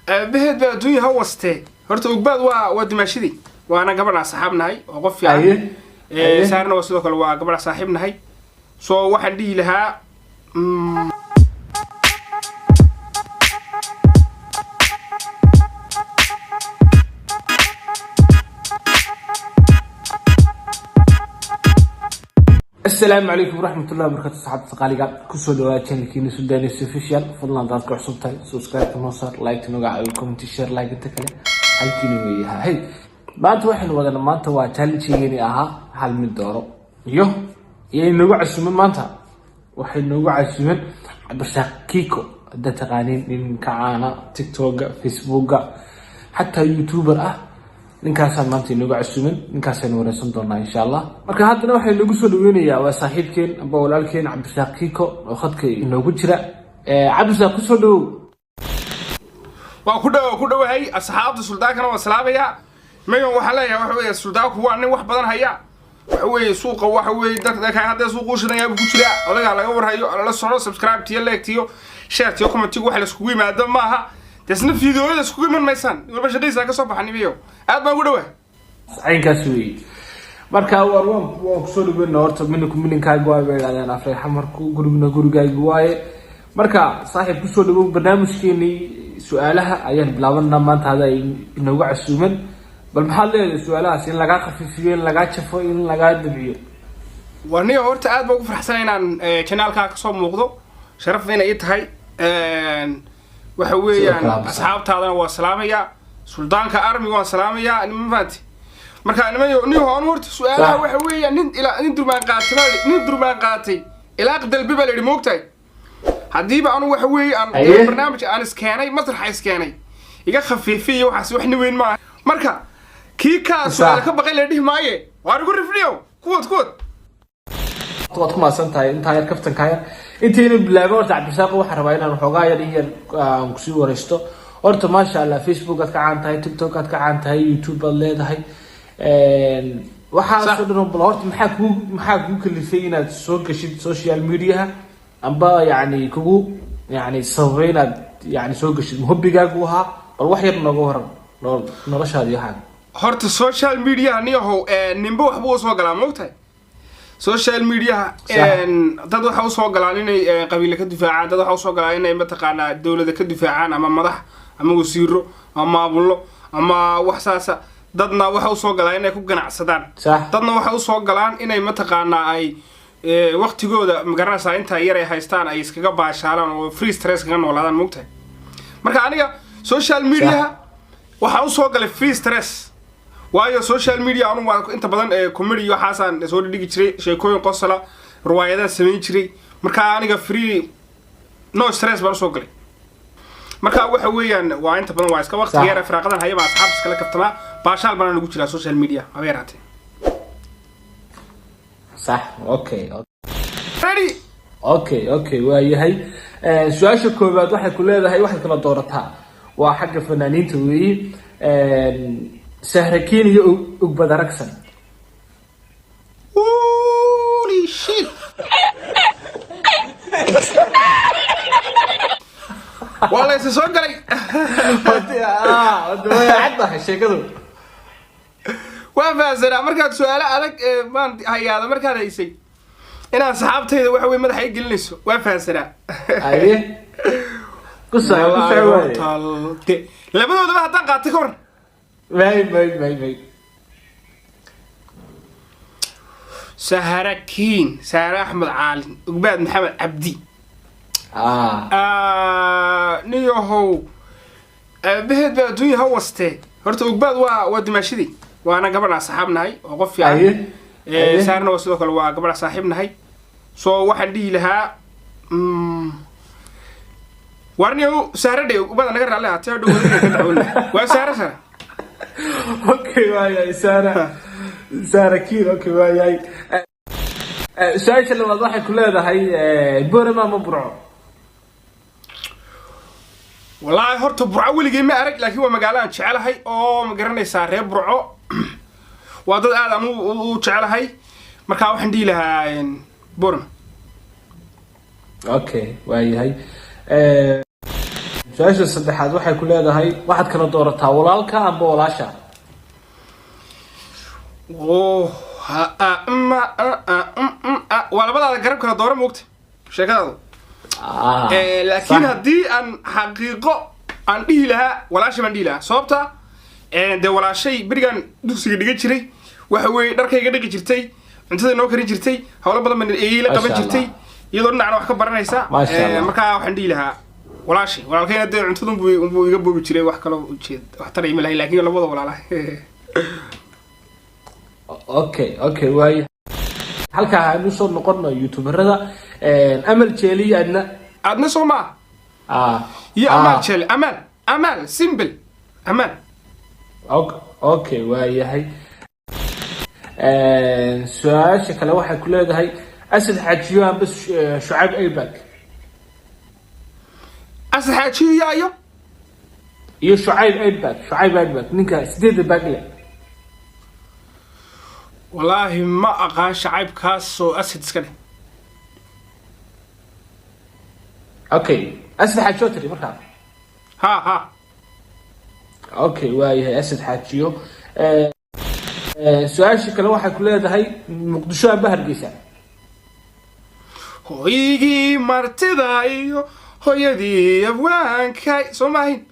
بهد بأدوية هوسته هرت أقبض ودمشقي وأنا قبل صاحبنا هاي وقف يعني سارنا وصلوا كلوا قبل صاحبنا هاي سو واحد دي لها السلام عليكم ورحمة الله وبركاته. صحابة تقاليد كسر دوات كأنكين سوداني سوفيشال فضلا ذاتك عصبتي سبسكرايب تنوصل لايك تنوقع الكومنت شير لايك التكلة هاي كينويها هاي بعد واحد ولا ما أنت واتالي شيء هل من دوره يو يعني نوقع السمن ما أنت واحد نوقع السمن بس كيكو ده تقانين من كعانة تيك توك فيسبوك حتى يوتيوبر ninkaasaan maanta inagu casuumin ninkaasaynu wareysan doonaa insha Allah marka haddana waxay nagu soo dhaweynayaa waa saaxiibkeen aba walaalkeen Cabdirasaaq Kiiko oo khadka inoogu jira Cabdirasaaq ku soo dhaw waa ku dhawahay asxaabta suldaanka waa salaamaya magan waxa leeyahay waxa weeye suldaanku waa nin wax badan haya waxa weeye suuqa waxa weeye dadka hadda suuq u shiraya ku jira odaga laga warhayo la soo subscribe tiyo like tiyo share tiyo comment tiyo wax la isku yimaado maaha تسنا فيديوهات اسكو من ميسان ولا شديسا ka soo baxan biyo aad baan ugu dhawahay aynkaas weey marka waan ku soo dhaweynaa horta minkaaga waa weeyaan afay xamarku gurigayga waaye marka saaxiib ku soo dhawow barnaamijkeeni su'aalaha ayaan bilaabanaa maanta hada inoogu casuuman bal maxaa leeyahay su'aalahaas in laga qafiifiyo in laga jafo in laga dabiyo waniga horta aad baan ugu faraxsanahay inaan channelka ka soo muuqdo sharaf inay tahay waxa weeyaan asxaabtaadana waa salaamaya suldaanka armiga waa salaamaya ma faanti marka nimayo hoon horta su'aalaha waxa weeyaan nin durmaan qaatay ilaa qadalbi baa leeyahay moogtay hadiiba anu waxa weeyaan barnaamij aan iskeenay masrax iskeenay iga khafiifiyo waxaas wax ni weyn ma marka kii ka su'aal ka baqay leeyahay maaye waan ugu rifniyo kuwad tood kuma santahay inta yar kaftanka intii bilaabo horta Cabdirasaaq waxa rabaa inaan xogaa yar aan ku sii wareysto horta ma sha Allah Facebook aad ka caan tahay TikTok aad ka caan tahay YouTube aad leedahay waxa soo dhanoo bal horta maxaa ku kalifay inaad soo gashid social media amba yani kugu yani saweynad yani soo gashid hobigaagu ahaa bal wax yar nooga waran noloshaada yahay horta social media niyahow nimba waxba soo galaa moogtahay social media dad waxa soo galaan inay qabiilka ka difaacaan dad waxa soo galaan inay mataqaana dawladda ka difaacaan ama madax ama wasiiro ama maamulo ama wax saasa dadna waxa soo galaan inay ku ganacsadaan dadna waxa soo galaan inay mataqaana ay waqtigooda magaranaysa inta yar ay haystaan ay iskaga baashaalaan oo free stress ka noolaadaan moogtahay marka aniga social media waxa soo galay free stress waayo social media anu waa inta badan comedy waxaasan soo dhigi jiray sheekooyin qosla riwaayadaha sameyn jiray marka aniga free no stress baan soo galay marka waxa weeyaan waa inta badan waa iska waqti yar firaaqadan hayba asxaab iska la kaftama baashaal baan ugu jiraa social media abeeraatay صح اوكي ready اوكي waa yahay su'aasha koobaad waxay ku leedahay waxaad kala doorataa waa xagga fanaaniinta weey سهركين هي أقبض رقصا. Holy shit! والله يسوق علي. ودي عدها الشيء كذا. وافازنا مركز سؤال عليك ما هي هذا مركز رئيسي. أنا صحابتي إذا وحوي مدح يجلسوا وافازنا. أيه. قصة. لا بدو ده هتنقع تكون. باي سهركين سهر أحمد عالم وقباد محمد عبدي نيو هو بهد بأدوية هوسته هرت وقباد ودمشقي وأنا قبل صاحبنا هاي وقف يعني سهرنا وصلوا كلوا قبل صاحبنا هاي سو واحد دي لها ورنيو سهر دي وقباد أنا قرر عليها تيادو وسهر اوكي واي سارة كير اوكي واي سؤالك اللي وضحي كلها هي بورما مبرع والله هرت برعو اللي ما أرك لكن هو مقالان شعله هاي أو مقرني سارة برعو وضد آدم وشعله هاي مركا وحندي لها بورما اوكي واي هاي su-aasha saddexaad waxay ku leedahay waxaad kala doorataa walaalka amba walaasha. waa labadaada garab kala doora moogta sheekadaadu. laakiin haddii aan xaqiiqo aan dhihi lahaa walaashay baan dhihi lahaa sababta dee walaashay berigaan dugsiga dhigan jiray waxa weeye dharkayga dhaqi jirtay, cuntada noo karin jirtay, howlo badan baan la qaban jirtay iyadoo dhinacna wax ka baranaysa. markaa waxaan dhihi lahaa walaashay. walaalkayna dee cuntada unbuu iga boobi jiray, wax kaloo ujeed wax taray ma lahayn, laakiin labada walaalaha. okay waayo halkaa aynu soo noqono youtuberada amal jeeli adna soo ma iyo amal jeeli amal simple amal. okay waayahay. su-aasha kale waxay ku leedahay asad xaajiyo amba shucayb aybag. asad xaajiyo iyo shucayb aybag ninka 8 bag leh. والله ما أقان شعيب كاسو أسد سكنه. أوكي أسد حاجيو تري مركب. ها. أوكي واي أسد حاجيو. سؤال شكله واحد كله ده هاي مقدشة بهر جيسان. هويجي مرتدايو هويدي أبوان كاي سمعين.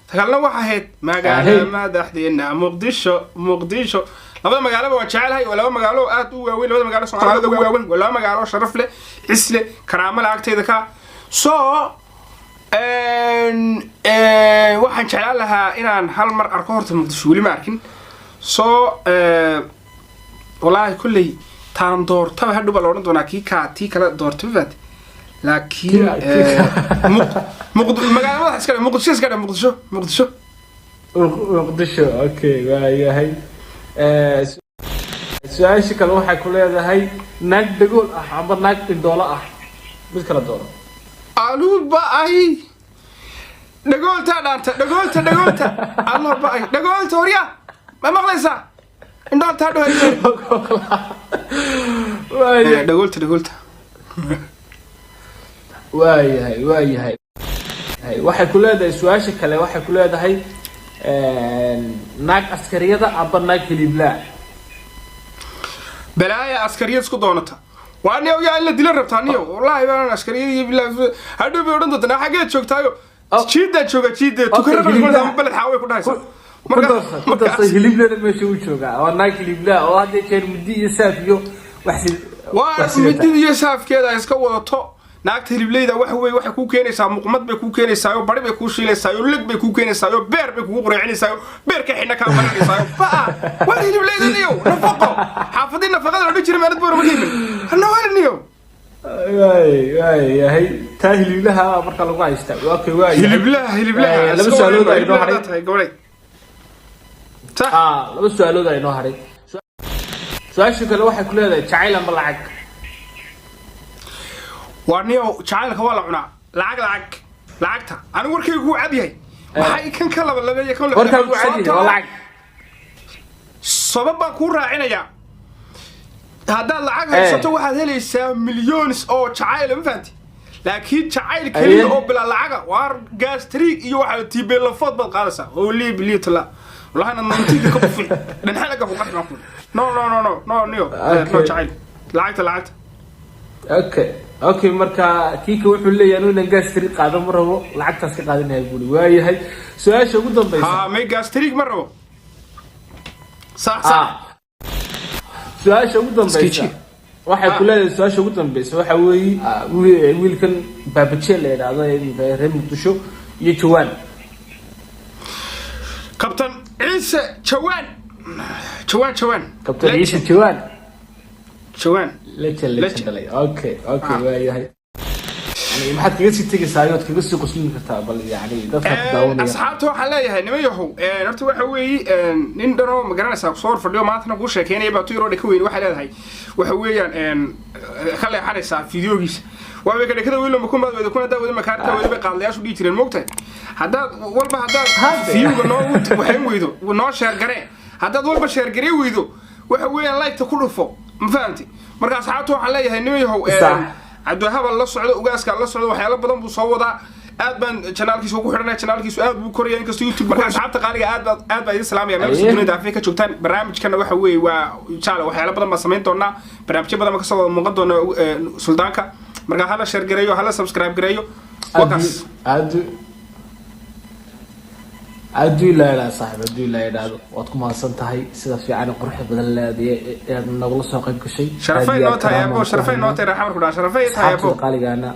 تكلم واحد ما قال ما دحدينا مقدشة. labada magaalo waa jecelahay waa laba magaalo aad u waaweyn, labada magaalo Soomaalida ugu waaweyn, waa laba magaalo sharaf leh, isle karaamo lacagteeda ka waxaan jeclaan lahaa inaan hal mar arko horta Muqdisho weli ma arkin. wallahi kulley taan doortaba hadhow baa la odhan doonaa tii kala doortaba baad, laakiin magaalada iska Muqdisho. Okay waayahay. su-aasha kale waxay ku leedahay naag dhagool ah amba naag indhoolo ah mid kala dooro. aluba ay dhagoolta dhaanta dhagoolta aluba ay dhagoolta horiya ma maqlaysaa indhoolta dhagool dhagoolta waayahay. waxay ku leedahay su-aasha kale waxay ku leedahay naag askariyada aba naag hilibla. balaaya askariyad isku doonata waa niyo yaa la dila rabtaa niyo wallahi baan askariyad bilaa hadhow bay odhan doontaa xageed joogtaayo jiida tukarada balad xaaway ku dhahaysa marka hilibla meesha uu joogaa waa naag hilibla oo hadda jeer mudi iyo saafiyo waa mudi iyo saafkeeda iska wadato. naagta hiliblayda waxay ku keenaysaa muqmad bay ku keenaysaa, bari bay ku shiilaysaa, lig bay ku keenaysaa, beer bay ku quraacinaysaa, beerka xidna ka marinaysaa. waa hiliblayda niyo nafaqo xaafadii nafaqada loo jiray maalad boor ma dhiibin ana waa niyo yahay taa hiliblaha marka lagu haysta. Okay waay hiliblaha laba su'aalood ay noo haray laba su'aalood ay noo haray. su-aasha kale waxay ku leedahay jacayl amba lacag. وانيو جعلك ولا عنا لعقتها أنا وركي هو عادي هاي كان كلا ولا يكون وركي هو عادي ولا سبب بكون راعينا يا هذا العقد صوته واحد هلي مليون أو جعل ما فهمت، لكن جعل كريم أو بلا العقد وار جاستريك يوحد تبي الفضل قارسة هو اللي بليت لا والله أنا ننتظر كوفي نحلقه فوق نقول نو نيو جعل لعقت. اوكي marka kiika wuxuu leeyahay inuu gaastrik qaado ma rabo lacagtaas ka qaadanayo buli waayahay. su-aasha ugu dambaysa ma gaastrik ma rabo sax su-aasha ugu dambaysa waxay ku leedahay su-aasha ugu dambaysa waxa weeye wiilkan baabajeel la yiraahdo ee reer Muqdisho iyo Jawaan kabtan Ciise Jawaan kabtan Ciise Jawaan ليش اوكي واياhay maxaad kaga sii tagaysaa ayood kaga sii qosmin kartaa bal yani dadka daawanaya asxaabta waxaan leeyahay nimayahow horta waxa weeye nin dhano ma garanaysaa soo fadhiyo maanta ku sheekeynaya baa tuyro dhaka weyn waxa leedahay waxa weeyaan kale xaraysaa fiidiyogiisa waa way ka dhakada weyn ma ku maadwada kuna daawada ma kaarta wada qaadlayaashu dhii jireen moogtay haddaad fiidiyoga noo waxay weydo noo share garee haddaad walba share garee weydo waxa weeyaan like ta ku dhufo ma fahamti markaas xaatu waxaan leeyahay nimayahow Cabdiwahaab la socdo ugaaska la socdo waxyaalo badan buu soo wadaa aad baan channelkiisa ugu xidhanay channelkiisu aad buu korayay inkastoo YouTube markaa asxaabta qaaliga aad baa idin salaamaya meel kasta dunida Afrika joogtaan barnaamijkana waxa weeye waa inshallah waxyaalo badan ma sameyn doonaa barnaamijyo badan ma ka soo muuqan doona suldaanka markaa hala share gareeyo hala subscribe gareeyo wakaas عدو لا صاحب عدو لا يدادو وادكم هاسنتahay sida fiican qurux badan leedahay ee nagula soo qayb gashay sharafay noo tahay abo sharafay noo tahay xamar ku dhaa sharafay tahay abo qaaligaana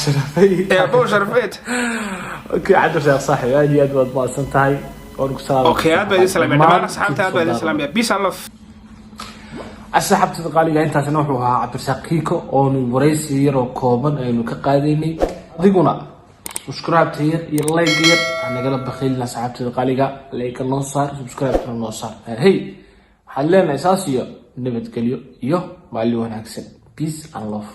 sharafay abo sharafay okay عدو صاحب aad baad maasantahay oo ku salaam okay aad baad salaamay dhamaan asxaabta aad baad salaamay peace and love asxaabta qaaliga intaasna wuxuu ahaa Cabdirasaaq Kiiko oo wareysi yar oo kooban aynu ka qaadaynay adiguna subscribe تير يلايك ير أنا قلب بخيلنا صاحبتي القليقة لايك النصار سبسكرايب النصار هي حلنا أساسية نبت كليو يو مع اللي هناك سن peace and love